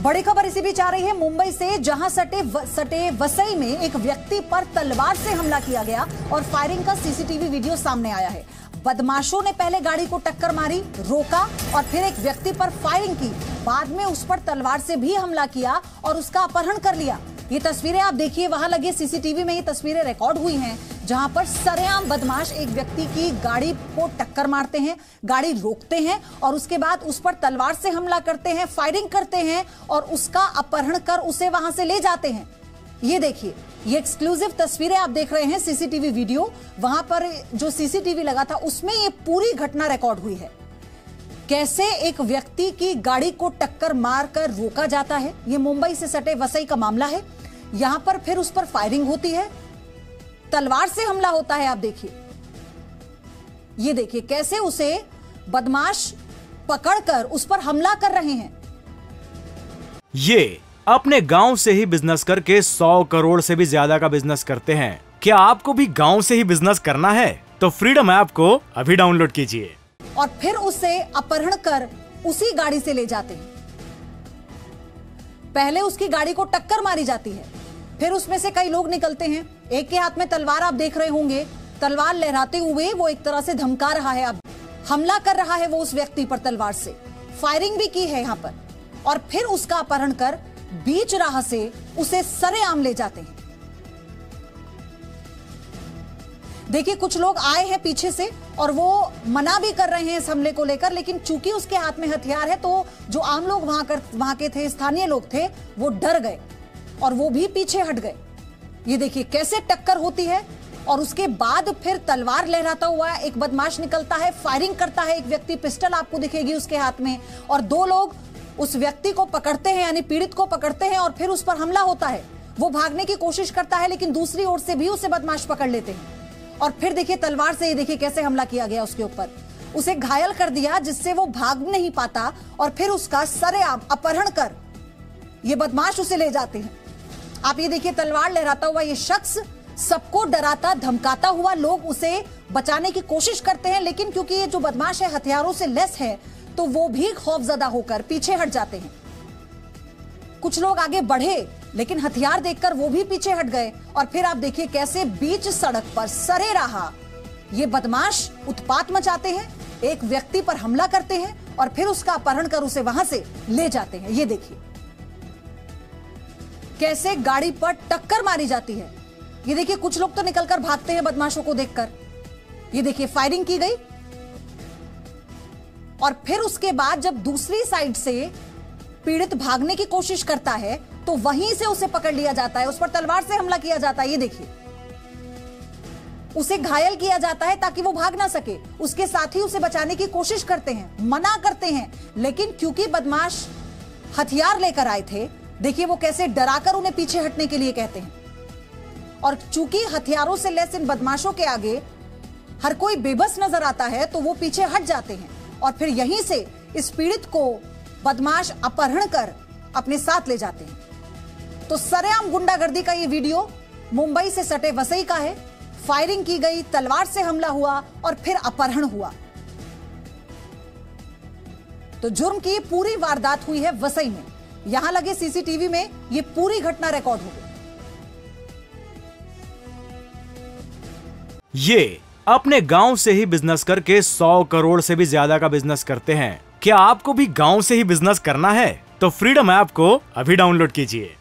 बड़ी खबर इसी बीच आ रही है मुंबई से, जहां सटे वसई में एक व्यक्ति पर तलवार से हमला किया गया और फायरिंग का सीसीटीवी वीडियो सामने आया है। बदमाशों ने पहले गाड़ी को टक्कर मारी, रोका और फिर एक व्यक्ति पर फायरिंग की। बाद में उस पर तलवार से भी हमला किया और उसका अपहरण कर लिया। ये तस्वीरें आप देखिए, वहां लगे सीसीटीवी में ये तस्वीरें रिकॉर्ड हुई हैं, जहां पर सरेआम बदमाश एक व्यक्ति की गाड़ी को टक्कर मारते हैं, गाड़ी रोकते हैं और उसके बाद उस पर तलवार से हमला करते हैं, फायरिंग करते हैं और उसका अपहरण कर उसे वहां से ले जाते हैं। ये देखिए, ये एक्सक्लूसिव तस्वीरें आप देख रहे हैं, सीसीटीवी वीडियो। वहां पर जो सीसीटीवी लगा था उसमें ये पूरी घटना रिकॉर्ड हुई है। कैसे एक व्यक्ति की गाड़ी को टक्कर मारकर रोका जाता है। ये मुंबई से सटे वसई का मामला है। यहां पर फिर उस पर फायरिंग होती है, तलवार से हमला होता है। आप देखिए, ये देखिए कैसे उसे बदमाश पकड़कर उस पर हमला कर रहे हैं। ये अपने गांव से ही बिजनेस करके 100 करोड़ से भी ज्यादा का बिजनेस करते हैं। क्या आपको भी गांव से ही बिजनेस करना है? तो फ्रीडम ऐप को अभी डाउनलोड कीजिए और फिर उसे अपहरण कर उसी गाड़ी से ले जाते हैं। पहले उसकी गाड़ी को टक्कर मारी जाती है, फिर उसमें से कई लोग निकलते हैं। एक के हाथ में तलवार आप देख रहे होंगे, तलवार लहराते हुए वो एक तरह से धमका रहा है, अब हमला कर रहा है वो उस व्यक्ति पर तलवार से। फायरिंग भी की है यहां पर और फिर उसका अपहरण कर बीच राह से उसे सरेआम ले जाते हैं। देखिए, कुछ लोग आए हैं पीछे से और वो मना भी कर रहे हैं इस हमले को लेकर, लेकिन चूंकि उसके हाथ में हथियार है तो जो आम लोग वहां के थे, स्थानीय लोग थे, वो डर गए और वो भी पीछे हट गए। ये देखिए कैसे टक्कर होती है और उसके बाद फिर तलवार लहराता हुआ एक बदमाश निकलता है, फायरिंग करता है। एक व्यक्ति, पिस्टल आपको दिखेगी उसके हाथ में, और दो लोग उस व्यक्ति को पकड़ते हैं, यानी पीड़ित को पकड़ते हैं और फिर उस पर हमला होता है। वो भागने की कोशिश करता है लेकिन दूसरी ओर से भी उसे बदमाश पकड़ लेते हैं और फिर देखिए तलवार से, ये देखिए कैसे हमला किया गया उसके ऊपर, उसे घायल कर दिया जिससे वो भाग नहीं पाता और फिर उसका सरेआम अपहरण कर ये बदमाश उसे ले जाते हैं। आप ये देखिए, तलवार लहराता हुआ ये शख्स सबको डराता धमकाता हुआ, लोग उसे बचाने की कोशिश करते हैं, लेकिन क्योंकि ये जो बदमाश है हथियारों से लैस है तो वो भी खौफजदा होकर पीछे हट जाते हैं। कुछ लोग आगे बढ़े लेकिन हथियार देखकर वो भी पीछे हट गए और फिर आप देखिए कैसे बीच सड़क पर सरेराह ये बदमाश उत्पात मचाते हैं, एक व्यक्ति पर हमला करते हैं और फिर उसका अपहरण कर उसे वहां से ले जाते हैं। ये देखिए कैसे गाड़ी पर टक्कर मारी जाती है। ये देखिए, कुछ लोग तो निकलकर भागते हैं बदमाशों को देखकर। ये देखिए फायरिंग की गई और फिर उसके बाद जब दूसरी साइड से पीड़ित भागने की कोशिश करता है तो वहीं से उसे पकड़ लिया जाता है, उस पर तलवार से हमला किया जाता है। ये देखिए, उसे घायल किया जाता है ताकि वो भाग ना सके। उसके साथी उसे बचाने की कोशिश करते हैं, मना करते हैं, लेकिन क्योंकि बदमाश हथियार लेकर आए थे, देखिए वो कैसे डराकर उन्हें पीछे हटने के लिए कहते हैं। और चूंकि हथियारों से लैस इन बदमाशों के आगे हर कोई बेबस नजर आता है तो वो पीछे हट जाते हैं और फिर यहीं से इस पीड़ित को बदमाश अपहरण कर अपने साथ ले जाते हैं। तो सरेआम गुंडागर्दी का ये वीडियो मुंबई से सटे वसई का है। फायरिंग की गई, तलवार से हमला हुआ और फिर अपहरण हुआ। तो जुर्म की पूरी वारदात हुई है वसई में। यहां लगे सीसीटीवी में ये पूरी घटना रिकॉर्ड हो गई। ये अपने गांव से ही बिजनेस करके 100 करोड़ से भी ज्यादा का बिजनेस करते हैं। क्या आपको भी गांव से ही बिजनेस करना है? तो फ्रीडम ऐप को अभी डाउनलोड कीजिए।